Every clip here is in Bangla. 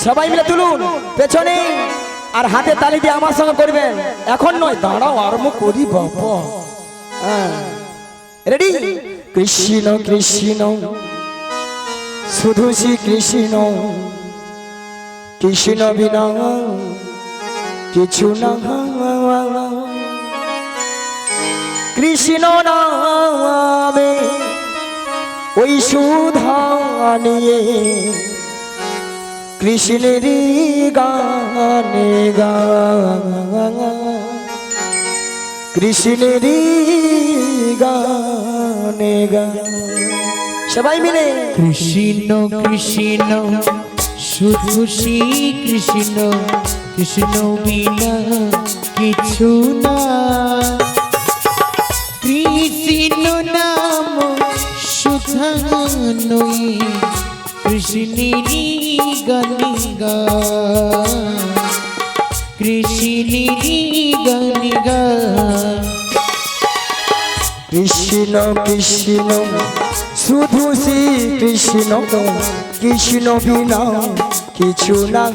সবাই মিলে তুলুন পেছনে আর হাতে তালি দিয়ে আমার সঙ্গে করবেন এখন নয় দাঁড়াও আরম্ভ করি বাবা রেডি কৃষ্ণ কৃষ্ণ শুধু শ্রী কৃষ্ণ কৃষ্ণ বিনা কিছু না কৃষ্ণ নামে ওই সুধা নিয়ে কৃষ্ণের গানে কৃষ্ণের গানে সবাই মিলে কৃষ্ণ কৃষ্ণ শুধু শ্রী কৃষ্ণ কৃষ্ণ বিনা কিছু না কৃষ্ণ নাম সুধা নই কৃষ্ণেরই গানে গা কৃষ্ণেরই গানে গা কৃষ্ণ কৃষ্ণ শুধু শ্রী কৃষ্ণ কৃষ্ণ বিনা কিছু না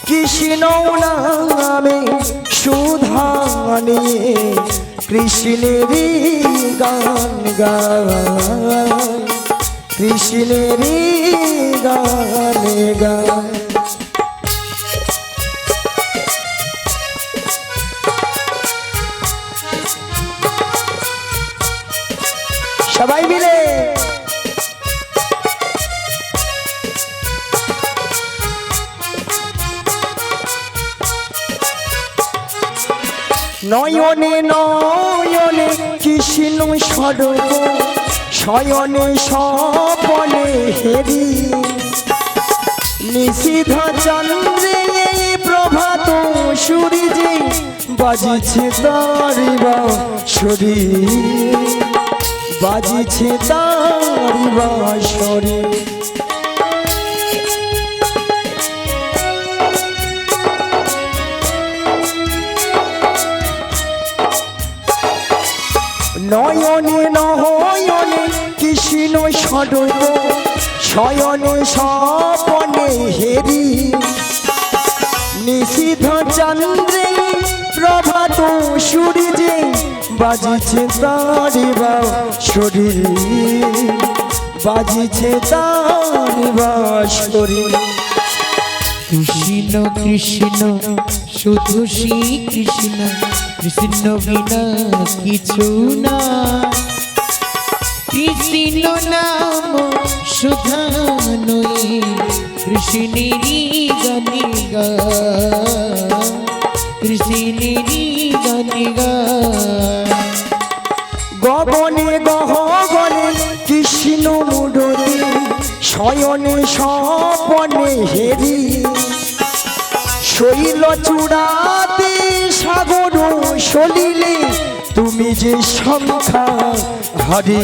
কৃষ্ণ নামে সুধা নিয়ে কৃষ্ণের গান গায় কৃষ্ণের গানে গায় সবাই মিলে নয়নে নয়নে কৃষ্ণ স্বরূপ শয়নে স্বপনে হেরি নিশিধ চন্দ্রে প্রভাত সূর্যে বাজিছে তারি বাঁশরি বাজিছে তারি বাঁশরি নয়নে নয়নে কৃষ্ণ স্বরূপ শয়নে স্বপনে হেরি নিশিধ চন্দ্রে প্রভাত সূর্যে বাজিছে তারি বাঁশরি বাজিছে তারি বাঁশরি কৃষ্ণ কৃষ্ণ শুধু শ্রী কৃষ্ণ কৃষ্ণ বিনা কিছু না কৃষ্ণ নাম সুধা নই কৃষ্ণেরই গানে গা কৃষ্ণেরই গানে গা গগনে গহগনে কৃষ্ণ মুরতি শয়নে স্বপনে হেরি শৈল চূড়াতে সাগর সলিলে তুমি যে সংখ্যা হারি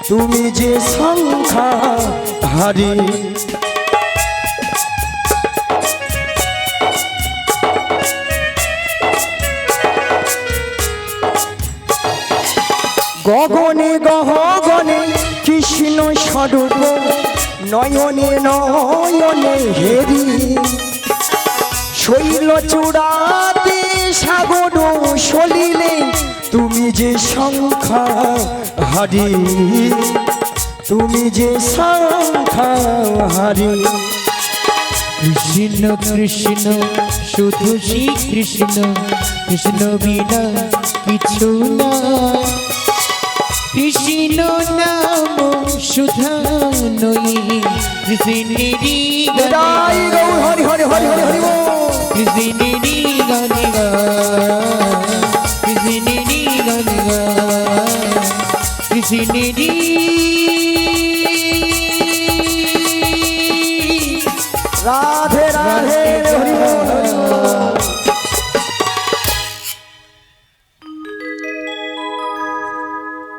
তুমি যে সংখ্যা হারি গগনে গহগনে কৃষ্ণ স্বরূপ নয়নে নয়নে হেরি শৈল চূড়াতে সাগর সলিলে তুমি যে সংখ্যা হারি তুমি যে সংখ্যা হারি কৃষ্ণ কৃষ্ণ শুধু শ্রী কৃষ্ণ কৃষ্ণ বিনা কিছু না কৃষ্ণ নাম সুধা নই কৃষ্ণেরই জয় গৌর হরি হরি হরি হরি হরি কৃষ্ণেরই গানে গা কৃষ্ণেরই গানে গা কৃষ্ণেরই রাধে রাধে হরি বল হরি বল।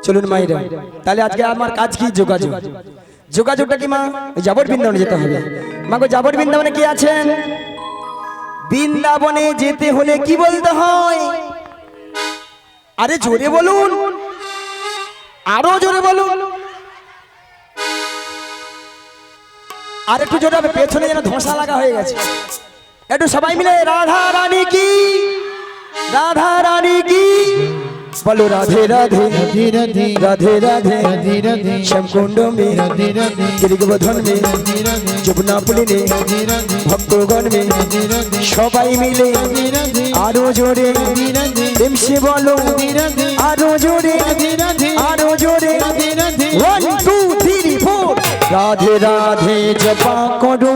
চলুন মাইরা তাহলে আজকে আমার কাজ কি যোগাযোগ যোগাযোগটা কি মা যাবর বৃন্দাবনে যেতে হবে মা গো যাবর বৃন্দাবনে কি আছেন বৃন্দাবনে যেতে হলে কি বলতে হয় আরে জোরে বলুন আরো জোরে বলুন আর একটু জোরে হবে, পেছনে যেন ধোঁসা লাগা হয়ে গেছে। একটু সবাই মিলে রাধা রানী কি, রাধা রানী কি, বলো রাধে রাধে রাধে রাধে রাধে রাধে রাধে রাধে শ্যামকুণ্ড মে রাধে রাধে গিরিগোবর্ধন মে রাধে রাধে যমুনা পুলিনে রাধে রাধে ভক্তগণ মে রাধে রাধে সবাই মিলে রাধে রাধে আরো জোরে রাধে রাধে প্রেম সে বলো, রাধে রাধে আরো জোরে রাধে রাধে আরো জোরে, রাধে রাধে 1 2 3 4 রাধে রাধে জপা করো,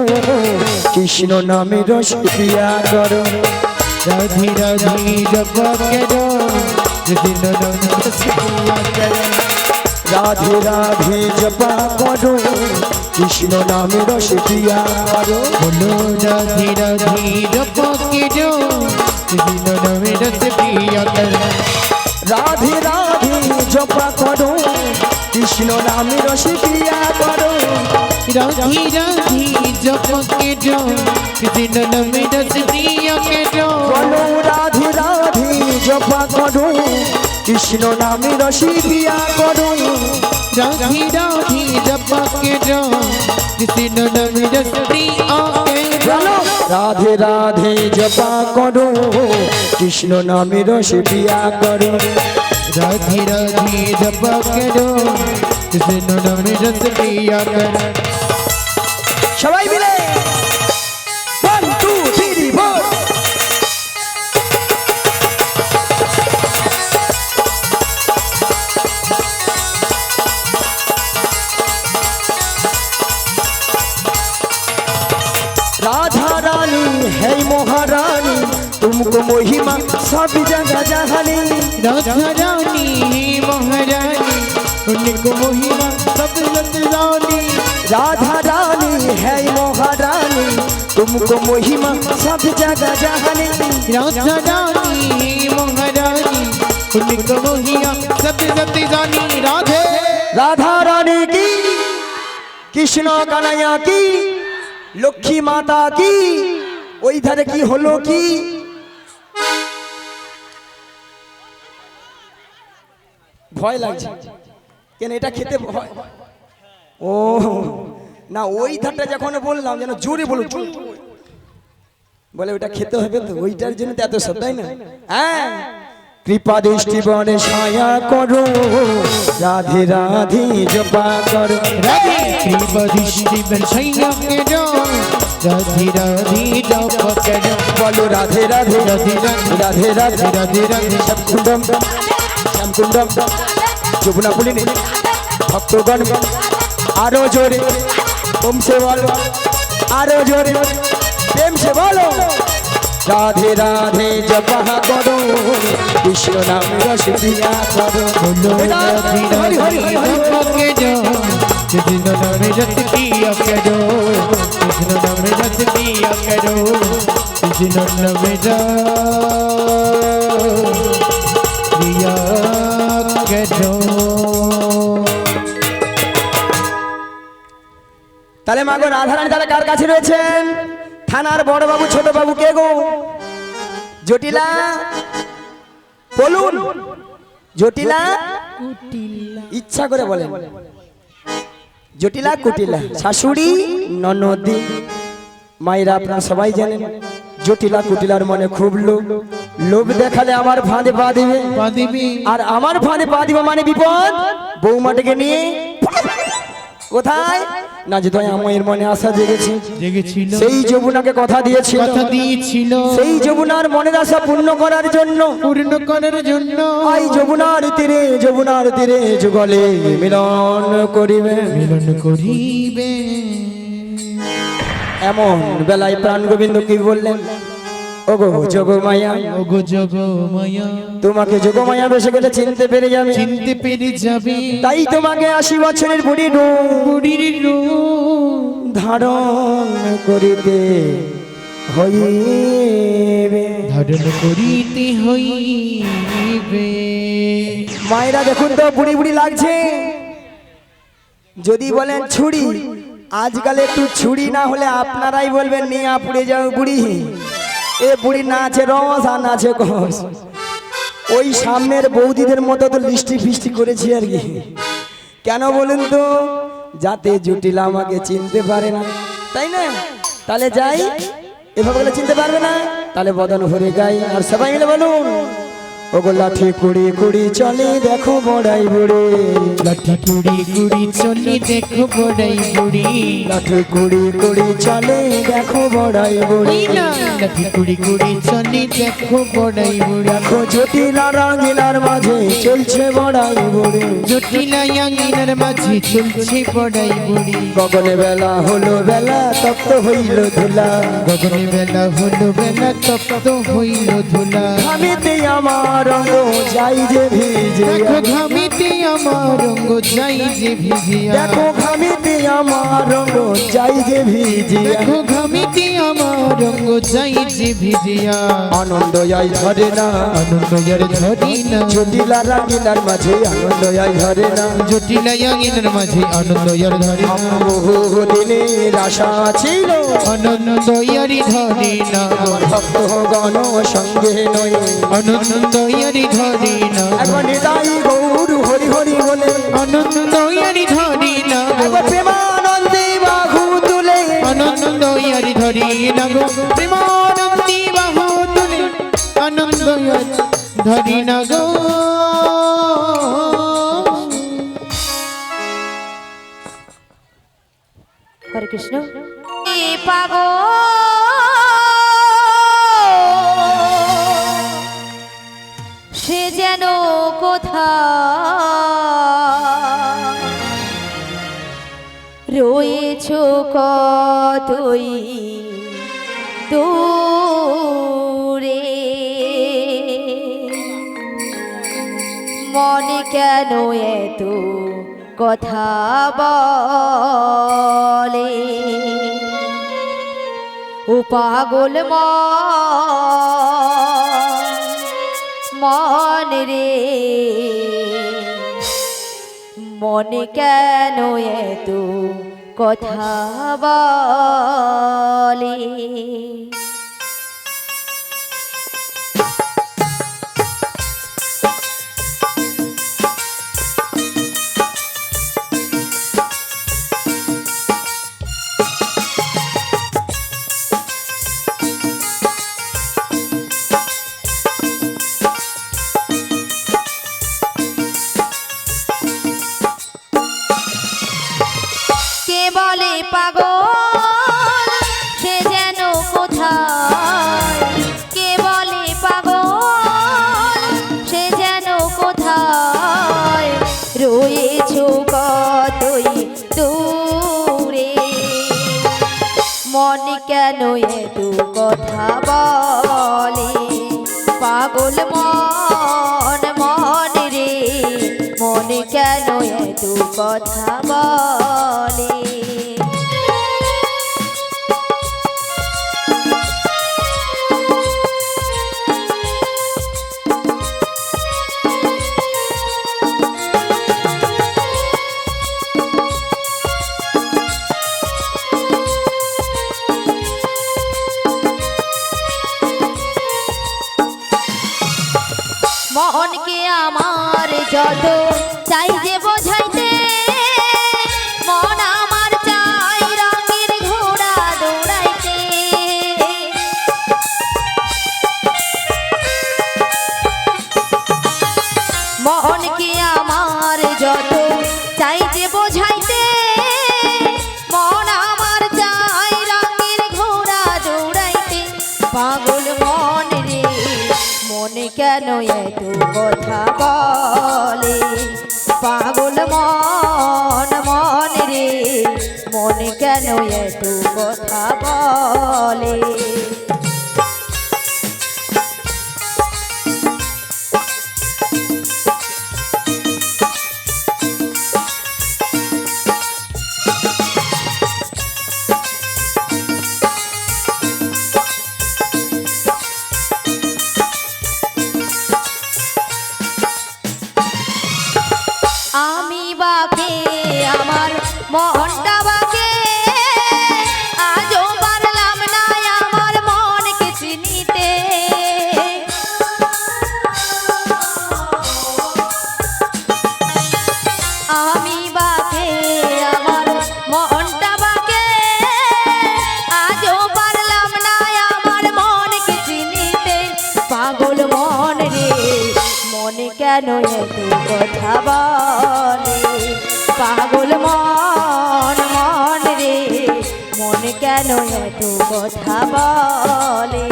কৃষ্ণ নামে রস পিয়া করো, রাধে রাধে জপ করো, কৃষ্ণ নামে রস পিয়া করো, রাধে রাধে জপা করো, কৃষ্ণ নামে রস পিয়া করো, বলো রাধে রাধে জপ করো, কৃষ্ণ নামে রস পিয়া করো, রাধে রাধে জপা করো, কৃষ্ণ নামে রস পিয়া করো, রাধে রাধে জপ করো, কৃষ্ণ নামে রস পিয়া করো, বলো রাধে রাধে জপা করো, কৃষ্ণ নামে রস পিয়া করো, রাধে রাধে জপ করো, কৃষ্ণ নামে রস পিয়া বলো রাধে রাধে জপা করো, কৃষ্ণ নামে রস পিয়া করো, রাধে রাধে জপ করো, কৃষ্ণ নামে রস পিয়া করো, সবাই মিলে 1 2 3 4 राधा रानी है महारानी, तुमको महिमा सब जगह जहानी, राधा रानी महारानी, उनको महिमा सब रानी, राधा रानी है महारानी, तुमको महिमा सब जगह जहानी, राधा रानी महारानी, उनको महिमा सब रानी, राधे राधा रानी की, कृष्ण कन्हैया की, लक्ष्मी माता की, ওই ধারে কি হলো কি, ভয় লাগছে কেন এটা খেতে ভয়, ও না ওই ধারটা যখন বললাম যেন জোরে বলুন, বলে ওটা খেতে হবে তো, ওইটার জন্য তো এত সব, তাই না? হ্যাঁ, কৃপা দৃষ্টি বনে ছায়া করো, রাধে রাধে জপা করো, राधे कृपा दृष्टि बरसाइया करो, राधे राधे जप करो, বলো রাধে রাধে राधे राधे রাধে রাধে राधे राधे শ্যামকুণ্ডম শ্যামকুণ্ডম যমুনা পুলিনে ভক্তগণ আরো জোরে ওম সে বলো, আরো জোরে প্রেম সে বলো, রাধে রাধে জপা করো, কৃষ্ণ নাম রস পিয়া করো, बोलो राधे হরি হরি হরি राधे হরি जप करो, कृष्ण नाम रस पिया करो, कृष्ण नाम रस पिया करो, कृष्ण नाम रस पिया करो। তাহলে মাগো রাধারানী তাহলে কার কাছে রয়েছেন? থানার বড় বাবু ছোট বাবু কে গো? জটিলা বলুন, জটিলা ইচ্ছা করে বলেন, জটিলা কুটিলা শাশুড়ি ননদি মায়েরা আপনারা সবাই জানেন, জটিলা কুটিলার মনে খুব লোভ, লোভ দেখালে আমার ফাঁদে পা দিবে, পাদিবি আর আমার ফাঁদে পা দিবে মানে বিপদ, বৌমাটাকে নিয়ে কোথায় না, যে আমার মনে আশা জেগেছে, জেগেছিল, সেই যমুনাকে কথা দিয়েছিল, কথা দিয়েছিল, সেই যমুনার মনের আশা পূর্ণ করার জন্য পূর্ণ করার জন্য আই যমুনার তীরে যুগলে মিলন করিবে, মিলন করিবে। এমন বেলায় প্রাণ গোবিন্দ কি বললেন? ওগো যোগমায়া, ওগো জগ মায়া, তোমাকে যোগমায়া বেসে গেলে চিনতে পেরে যাবে, চিনতে পেরে যাবে, তাই তোমাকে 80 বছরের বুড়ি রূপ বুড়ির রূপ ধারণ করিতে হইবে, ধারণ করিতে হইবে। মায়েরা দেখুন তো বুড়ি বুড়ি লাগছে, যদি বলেন ছুরি, আজকাল একটু ছুরি না হলে আপনারাই বলবেন নিয়ে পুড়ে যাও বুড়ি, এ বুড়ি না আছে রস আর না আছে কস, ওই সামনের বৌদিদের মতো তো লিস্টি ফিস্টি করেছি আর কি, কেন বলুন তো, যাতে জটিলা আমাকে চিনতে পারে না, তাই না? তাহলে যাই, এভাবে বলে চিনতে পারবে না, তাহলে বদন ভরে গাই। আর সবাই মিলে বলুন, ওগো লাঠি কুড়ি কুড়ি চলে দেখো বড়াই বুড়ি, লাঠি কুড়ি কুড়ি চলি দেখো বড়াই বুড়ি, লাঠি কুড়ি কুড়ি চলে দেখো বড়াই বুড়ি, লাঠি কুড়ি কুড়ি চলি দেখো বড়াই বুড়ি, দেখো জটিলা রাঙিনার মাঝে চলছে বড়াই বুড়ি, জটিলা আঙিনার মাঝে চলছে বড়াই বুড়ি, গগনে বেলা হলো বেলা তপ্ত হইল ধুলা, গগনে বেলা হলো বেলা তপ্ত হইল ধুলা, ঘামিতে আমার রঙ যাই যে ভিজে, দেখো ঘামিতে আমার রঙ্গ যাই যে ভিজিয়া, দেখো ঘামিতে আমার রঙ যাই যে ভিজিয়া, দেখো ঘামিতে আমার রঙ্গ যাই যে ভিজিয়া, আনন্দ আই ধরে না, আনন্দ আর ধরি না, জটিলা রাঙিনার মাঝে আনন্দ আই ধরে না, জটিলা আঙিনার মাঝে আনন্দ আর ধরি না, বহু দিনের আশা ছিল আনন্দ আর ধরি না, আমার ভক্ত গণ সঙ্গে নয়, আনন্দ আর ধরি না, এখন নিতাই গৌর হরি হরি বলে, আনন্দ আর ধরি না, একবার প্রেমানন্দে বাহু তুলে, আনন্দ আর ধরি না গো, প্রেমানন্দী বাহু তুলে আনন্দ আর ধরি না গো। হরে কৃষ্ণ। পাগো সে যেন কোথা রয়েছ কতই দূরে, মনে কেন এত কথা বলে, ও পাগল মন রে, মনে কেন এত কথা বলে। কে বলে পাগল সে যেন কোথায়, কে বলে পাগল সে যেন কোথায় রয়েছ কতই দূরে, মন কেন এত কথা বলে, পাগল মন রে, মন কেন এত কথা বলে। মনকে আমার যত চাই যে বোঝাইতে, মন আমার চাই রঙের ঘোড়া দৌড়াইতে, মনকে আমার যত চাই যে বোঝাইতে, মন আমার চাই রঙের ঘোড়া দৌড়াইতে, পাগল মন রে, মনে কেন এত কথা বলে, পাগল মন রে, মনে কেন এত কথা বলে। আমি বাকে আমার মনটা বাকে, আজও পারলাম না আমার মন কেন এত কথা বলে পাগল মন মন রে মন কেন এত কথা বলে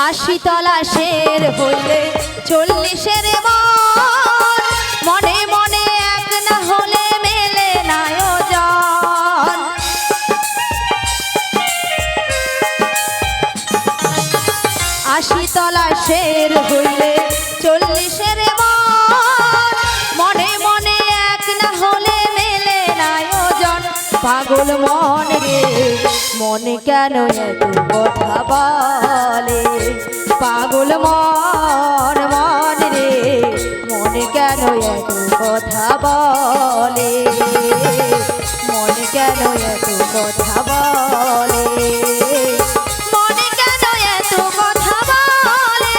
আশি তলা শের হইলে 40-এর মন মনে মনে এক না হলে মেলে না ওজন আশি তলা শের হইলে 40-এর মন মনে মনে এক না হলে মেলে না ওজন পাগল মন রে মনে কেন এত কথা বলে পাগল মন মন রে মনে কেন এত কথা বলে মনে কেন এত কথা বলে মনে কেন এত কথা বলে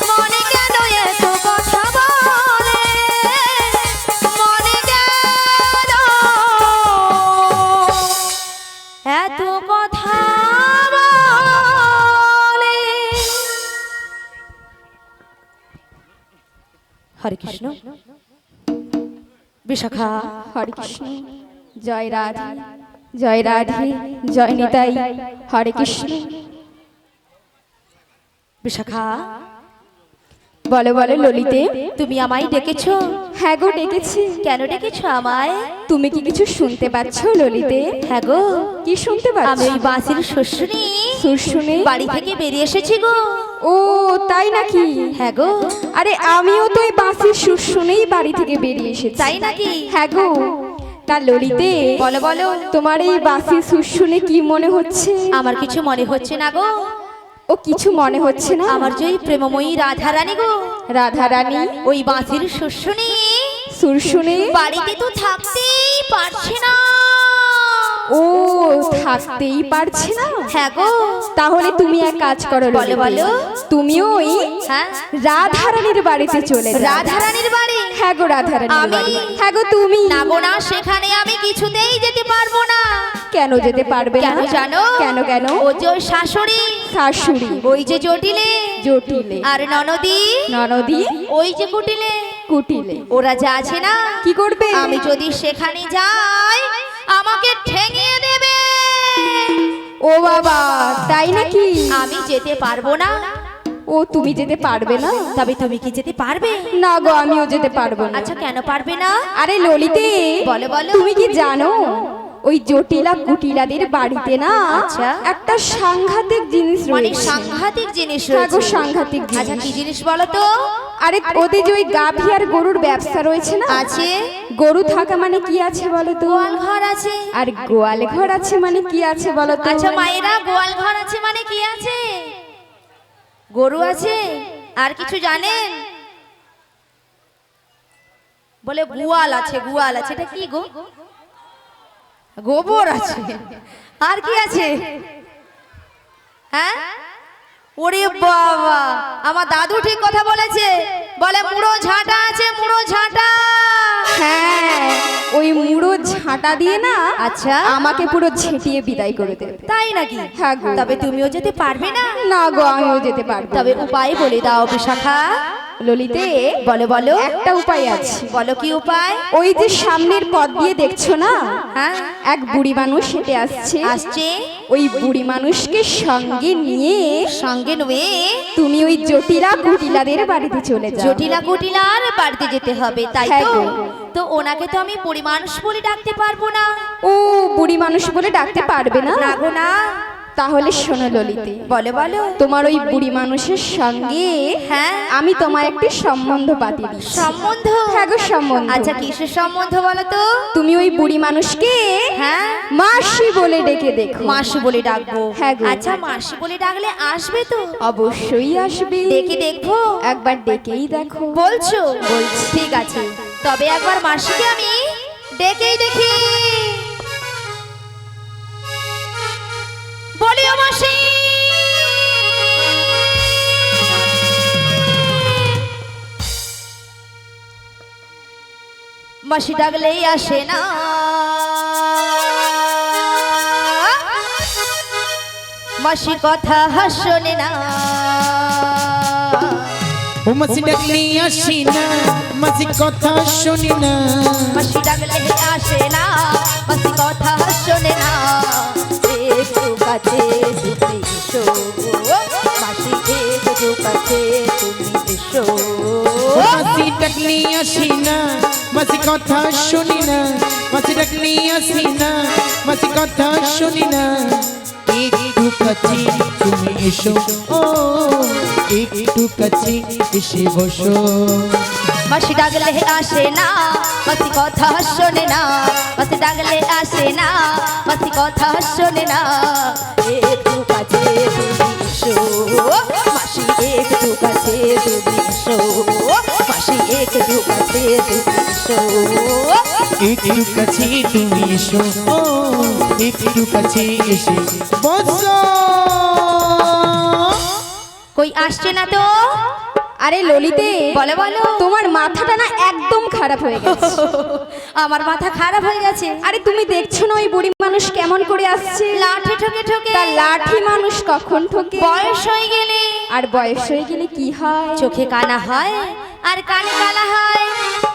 মনে কেন এত কথা বলে মনে কেন এত কথা বলে হরে কৃষ্ণ বিশাখা হরে কৃষ্ণ জয় রাধে জয় রাধে জয় নিতাই হরে কৃষ্ণ বিশাখা বলো বলো ললিতে তুমি আমায় ডেকেছো হ্যাঁ গো ডেকেছি কেন ডেকেছো আমায় তুমি কি কিছু শুনতে পাচ্ছ ললিতে হ্যাঁ গো কি শুনতে পাচ্ছ আমি ওই বাঁশির শ্বশুরি সুর শুনে বাড়ি থেকে বেরিয়ে এসেছি গো ও তাই নাকি হ্যাঁ গো আরে আমিও তো এই বাঁশির সুর শুনেই বাড়ি থেকে বেরিয়ে এসেছি তাই নাকি হ্যাঁ গো তা ললিতে বলো বলো তোমার এই বাঁশির সুর শুনে কি মনে হচ্ছে আমার কিছু মনে হচ্ছে না গো ও কিছু মনে হচ্ছে না আমার যে ওই প্রেমময়ী রাধারানী গো রাধা রানী ওই বাঁশির শ্বশুরি সুর শুনে বাড়িতে তো থাকতেই পারছে না ও থাকতেই পারছে না হ্যাঁ গো তাহলে তুমি এক কাজ করো বলো, ললিতে। বলো। তুমিও ওই হ্যাঁ রাধারানীর বাড়িতে চলে যাও রাধারানীর বাড়ি হ্যাঁ গো রাধারানীর আমি? বাড়ি হ্যাঁ গো তুমি না গো না সেখানে আমি কিছুতেই যেতে পারবো না কেন যেতে পারবে না কেন জানো কেন কেন ও যে ওই শাশুড়ি শাশুড়ি ওই যে জটিলে জটিলে আর ননদি ননদি ওই যে কুটিলে কুটিলে ওরা যা আছে না কি করবে আমি যদি সেখানে যাই আমাকে ঠেঙিয়ে দেবে ও বাবা তাই নাকি আমি যেতে পারবো না ও তুমি যেতে পারবে না তবে তুমি কি যেতে পারবে না গো আমিও যেতে পারবো না আচ্ছা কেন পারবে না আরে ললিতে বলো, বলো। তুমি কি জানো ওই জটিলা কুটিলাদের বাড়িতে না আচ্ছা। একটা সাংঘাতিক জিনিস মানে রয়েছে সাংঘাতিক জিনিস হ্যাঁ গো, রয়েছে সাংঘাতিক জিনিস। আচ্ছা কি জিনিস বলো তো আরে ওদের যে ওই গাভী আর গরুর ব্যবসা রয়েছে না আছে গরু থাকা মানে কি আছে বলো তো গোয়াল ঘর আছে আর গোয়াল ঘর আছে মানে কি আছে বলো তো আচ্ছা মায়েরা গোয়াল ঘর আছে মানে কি আছে গরু আছে আর কিছু জানেন বলে গোয়াল আছে এটা কি গো গোবর আছে আর কি আছে হ্যাঁ ওরে বাবা আমার দাদু ঠিক কথা বলেছে বলে মুড়ো ঝাঁটা আছে মুড়ো ঝাঁটা হ্যাঁ ওই মুড়ো ঝাঁটা দিয়ে না আচ্ছা আমাকে পুরো ঝেঁটিয়ে বিদায় করে দেবে তাই নাকি হ্যাঁ গো। তবে তুমিও যেতে পারবে না না গো আমিও যেতে পারবো তবে উপায় বলে দাও বিশাখা ললিতে বলো বলো একটা উপায় আছে বলো কি উপায় ওই যে সামনের পথ দিয়ে দেখছো না হ্যাঁ এক বুড়ি মানুষ হেঁটে আসছে আসছে ওই বুড়ি মানুষকে সঙ্গে নিয়ে সঙ্গে নয়ে তুমি ওই জটিলা কুটিলাদের বাড়িতে চলে যাও জটিলা কুটিলার বাড়িতে যেতে হবে তাই হ্যাঁ তো গো। তো ওনাকে তো আমি বুড়ি মানুষ বলে ডাকতে পারবো না ও বুড়ি মানুষ বলে ডাকতে পারবে না না গো না তাহলে শোনো ললিতে বলো বলো তোমার ওই বুড়ি মানুষের সঙ্গে হ্যাঁ আমি তোমার একটি সম্বন্ধ পাতিয়ে দিচ্ছি সম্বন্ধ হ্যাঁ গো সম্বন্ধ আচ্ছা কিসের সম্বন্ধ বলো তো তুমি ওই বুড়ি মানুষকে হ্যাঁ মাসি বলে ডেকে দেখো মাসি বলে ডাকবো হ্যাঁ গো। আচ্ছা মাসি বলে ডাকলে আসবে তো অবশ্যই আসবে ডেকে দেখবো একবার ডেকেই দেখো বলছো বলছি ঠিক আছে তবে একবার মাসিকে আমি ডেকেই দেখি বলিও মাসি মাসি ডাকলেই আসে না, মাসি কথা শোনে না। ও মাসি ডাকলে আসি না, মাসি কথা শুনি না। মাসি ডাকলে আসে না, মাসি কথা শোনে না। একটু কাছে তুমি এসো, মাসি একটু কাছে তুমি এসো। ও মাসি ডাকলে আসি না, মাসি কথা শুনি না। মাসি ডাকলে আসি না, মাসি কথা শুনি না। একটু কাছে তুমি এসো, ও একটু কাছে এসে বসো। মাসি ডাকলে আসে না, মাসি কথা শোনে না। মাসি ডাকলে আসে না, মাসি কথা শোনে না। একটু কাছে তুমি এসো, মাসি একটু কাছে তুমি এসো। মাসি একটু কাছে তুমি এসো। একটু কাছে তুমি এসো, ও একটু কাছে এসে বসো। কই আসছে না তো? আরে ললিতে, বলো বলো। তোমার মাথাটা না একদম খারাপ হয়ে গেছে। আমার মাথা খারাপ হয়ে গেছে। আরে তুমি দেখছো না ওই বুড়ি মানুষ কেমন করে আসছে? লাঠি ঠোকে ঠোকে। তা লাঠি মানুষ কখন ঠোকে? বয়স হয়ে গেলে। আর বয়স হয়ে গেলে কি হয়? চোখে কানা হয় আর কানে কালা হয়।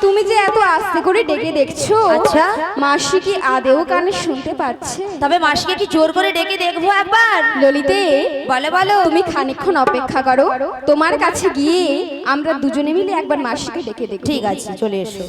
তুমি যে এত আস্তে করে ডেকে দেখছো, আচ্ছা। মাসি কি আদেও কানে শুনতে পাচ্ছে? তবে মাসিকে কি জোর করে ডেকে দেখবো একবার? ললিতে, বলো বলো। তুমি খানিকক্ষণ অপেক্ষা করো, তোমার কাছে গিয়ে আমরা দুজনে মিলে একবার মাসিকে ডেকে দেখি। ঠিক আছে, চলে এসো।